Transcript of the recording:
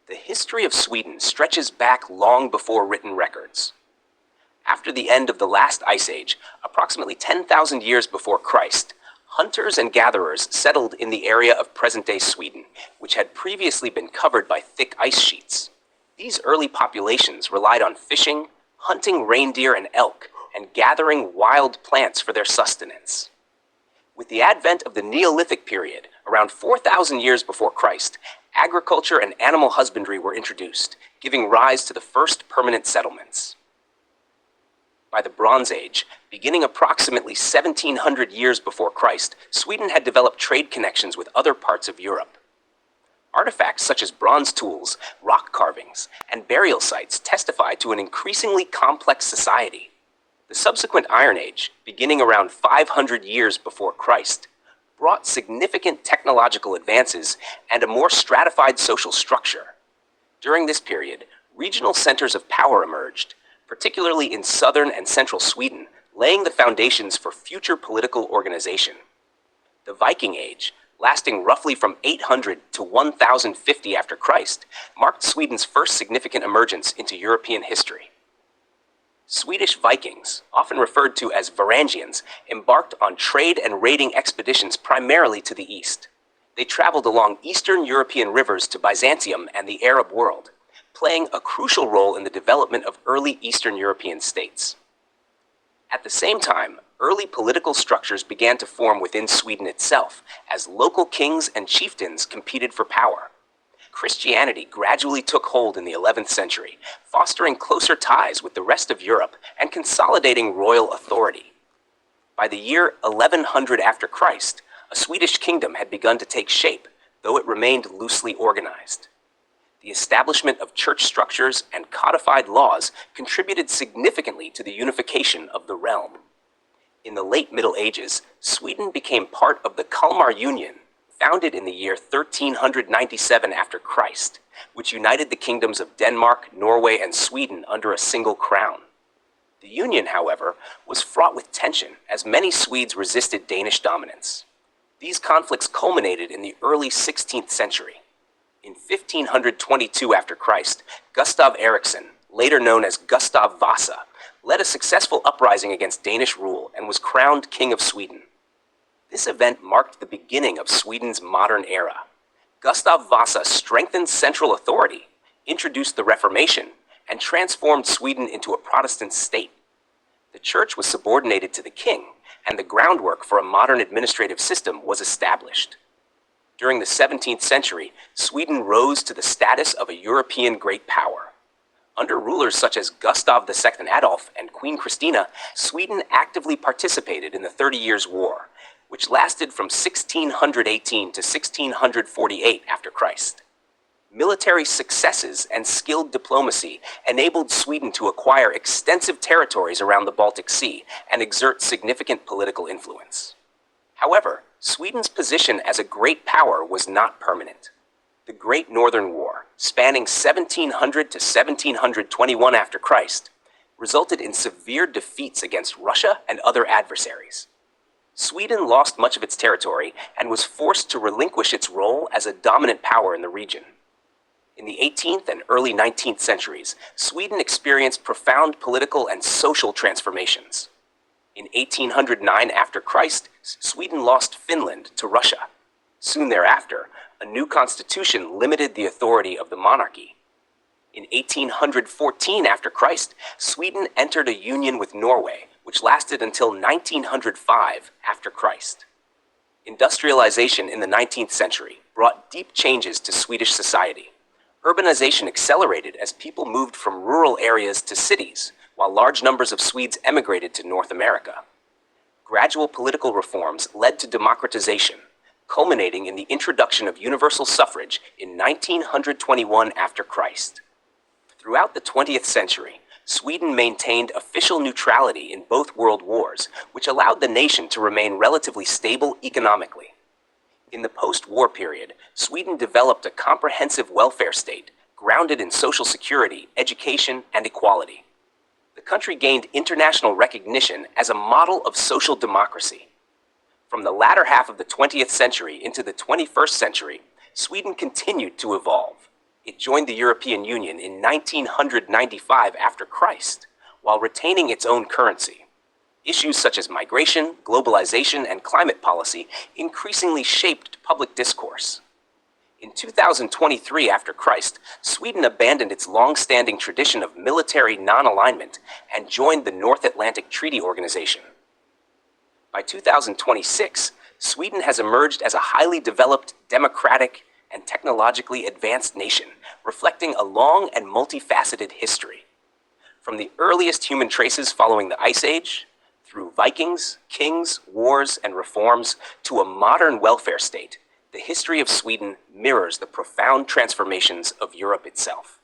The history of Sweden stretches back long before written records. After the end of the last ice age, approximately 10,000 years before Christ, hunters and gatherers settled in the area of present-day Sweden, which had previously been covered by thick ice sheets. These early populations relied on fishing, hunting reindeer and elk, and gathering wild plants for their sustenance. With the advent of the Neolithic period, around 4,000 years before Christ, agriculture and animal husbandry were introduced, giving rise to the first permanent settlements. By the Bronze Age, beginning approximately 1700 years before Christ, Sweden had developed trade connections with other parts of Europe. Artifacts such as bronze tools, rock carvings, and burial sites testify to an increasingly complex society. The subsequent Iron Age, beginning around 500 years before Christ, brought significant technological advances and a more stratified social structure. During this period, regional centers of power emerged, particularly in southern and central Sweden, laying the foundations for future political organization. The Viking Age, lasting roughly from 800 to 1050 after Christ, marked Sweden's first significant emergence into European history. Swedish Vikings, often referred to as Varangians, embarked on trade and raiding expeditions primarily to the east. They traveled along Eastern European rivers to Byzantium and the Arab world, playing a crucial role in the development of early Eastern European states. At the same time, early political structures began to form within Sweden itself, as local kings and chieftains competed for power. Christianity gradually took hold in the 11th century, fostering closer ties with the rest of Europe and consolidating royal authority. By the year 1100 after Christ, a Swedish kingdom had begun to take shape, though it remained loosely organized. The establishment of church structures and codified laws contributed significantly to the unification of the realm. In the late Middle Ages, Sweden became part of the Kalmar Union, founded in the year 1397 after Christ, which united the kingdoms of Denmark, Norway, and Sweden under a single crown. The union, however, was fraught with tension as many Swedes resisted Danish dominance. These conflicts culminated in the early 16th century. In 1522 after Christ, Gustav Eriksson, later known as Gustav Vasa, led a successful uprising against Danish rule and was crowned King of Sweden. This event marked the beginning of Sweden's modern era. Gustav Vasa strengthened central authority, introduced the Reformation, and transformed Sweden into a Protestant state. The church was subordinated to the king, and the groundwork for a modern administrative system was established. During the 17th century, Sweden rose to the status of a European great power. Under rulers such as Gustav II Adolf and Queen Christina, Sweden actively participated in the 30 Years' War, which lasted from 1618 to 1648 after Christ. Military successes and skilled diplomacy enabled Sweden to acquire extensive territories around the Baltic Sea and exert significant political influence. However, Sweden's position as a great power was not permanent. The Great Northern War, spanning 1700 to 1721 after Christ, resulted in severe defeats against Russia and other adversaries. Sweden lost much of its territory and was forced to relinquish its role as a dominant power in the region. In the 18th and early 19th centuries, Sweden experienced profound political and social transformations. In 1809 after Christ, Sweden lost Finland to Russia. Soon thereafter, a new constitution limited the authority of the monarchy. In 1814 after Christ, Sweden entered a union with Norway, which lasted until 1905 after Christ. Industrialization in the 19th century brought deep changes to Swedish society. Urbanization accelerated as people moved from rural areas to cities, while large numbers of Swedes emigrated to North America. Gradual political reforms led to democratization, culminating in the introduction of universal suffrage in 1921 after Christ. Throughout the 20th century, Sweden maintained official neutrality in both world wars, which allowed the nation to remain relatively stable economically. In the post-war period, Sweden developed a comprehensive welfare state grounded in social security, education, and equality. The country gained international recognition as a model of social democracy. From the latter half of the 20th century into the 21st century, Sweden continued to evolve. It joined the European Union in 1995 after Christ, while retaining its own currency. Issues such as migration, globalization, and climate policy increasingly shaped public discourse. In 2023 after Christ, Sweden abandoned its long-standing tradition of military non-alignment and joined the North Atlantic Treaty Organization. By 2026, Sweden has emerged as a highly developed, democratic, and technologically advanced nation, reflecting a long and multifaceted history. From the earliest human traces following the Ice Age, through Vikings, kings, wars, and reforms, to a modern welfare state, the history of Sweden mirrors the profound transformations of Europe itself.